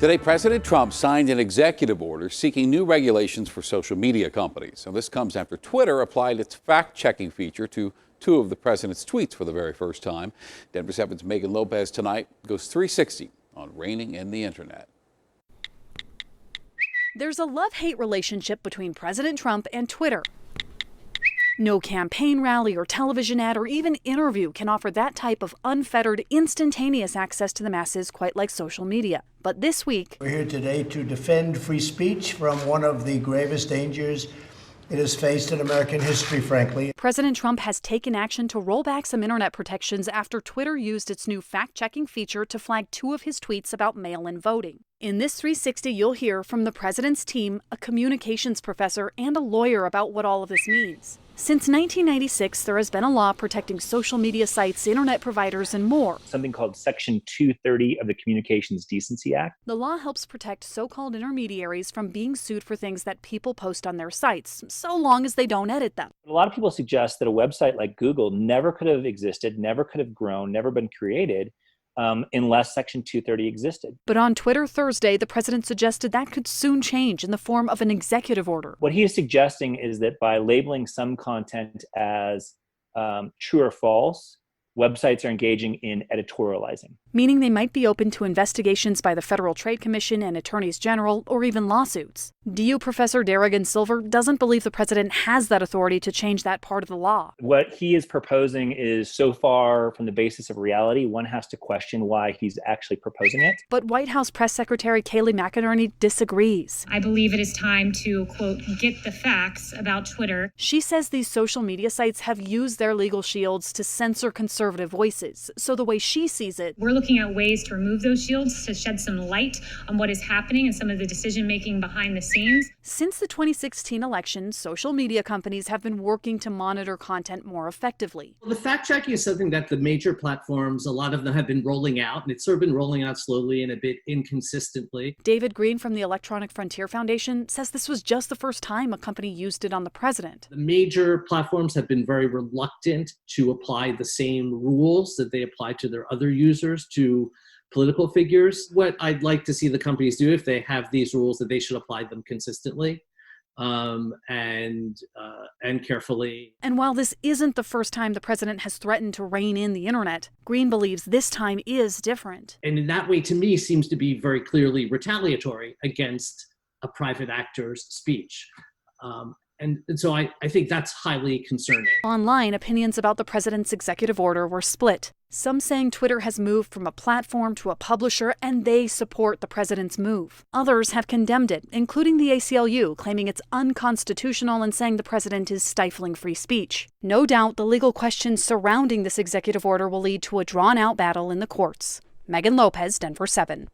Today, President Trump signed an executive order seeking new regulations for social media companies. Now, this comes after Twitter applied its fact-checking feature to two of the president's tweets for the very first time. Denver 7's Megan Lopez tonight goes 360 on reining in the internet. There's a love-hate relationship between President Trump and Twitter. No campaign rally or television ad or even interview can offer that type of unfettered, instantaneous access to the masses quite like social media. But this week, we're here today to defend free speech from one of the gravest dangers it has faced in American history, frankly. President Trump has taken action to roll back some internet protections after Twitter used its new fact-checking feature to flag two of his tweets about mail-in voting. In this 360, you'll hear from the president's team, a communications professor, and a lawyer about what all of this means. Since 1996, there has been a law protecting social media sites, internet providers, and more. Something called Section 230 of the Communications Decency Act. The law helps protect so-called intermediaries from being sued for things that people post on their sites, so long as they don't edit them. A lot of people suggest that a website like Google never could have existed, never could have grown, never been created, unless Section 230 existed. But on Twitter Thursday, the president suggested that could soon change in the form of an executive order. What he is suggesting is that by labeling some content as true or false, websites are engaging in editorializing. Meaning they might be open to investigations by the Federal Trade Commission and attorneys general, or even lawsuits. DU Professor Darrigan Silver doesn't believe the president has that authority to change that part of the law. What he is proposing is so far from the basis of reality, one has to question why he's actually proposing it. But White House Press Secretary Kayleigh McEnerney disagrees. I believe it is time to, quote, get the facts about Twitter. She says these social media sites have used their legal shields to censor conservative voices. So the way she sees it, we're looking at ways to remove those shields to shed some light on what is happening and some of the decision-making behind the scenes. Since the 2016 election, social media companies have been working to monitor content more effectively. Well, the fact-checking is something that the major platforms, a lot of them have been rolling out, and it's sort of been rolling out slowly and a bit inconsistently. David Green from the Electronic Frontier Foundation says this was just the first time a company used it on the president. The major platforms have been very reluctant to apply the same rules that they apply to their other users to political figures. What I'd like to see the companies do, if they have these rules, that they should apply them consistently and carefully. And while this isn't the first time the president has threatened to rein in the internet, Green believes this time is different. And in that way, to me, seems to be very clearly retaliatory against a private actor's speech. And so I think that's highly concerning. Online, opinions about the president's executive order were split. Some saying Twitter has moved from a platform to a publisher and they support the president's move. Others have condemned it, including the ACLU, claiming it's unconstitutional and saying the president is stifling free speech. No doubt the legal questions surrounding this executive order will lead to a drawn-out battle in the courts. Megan Lopez, Denver 7.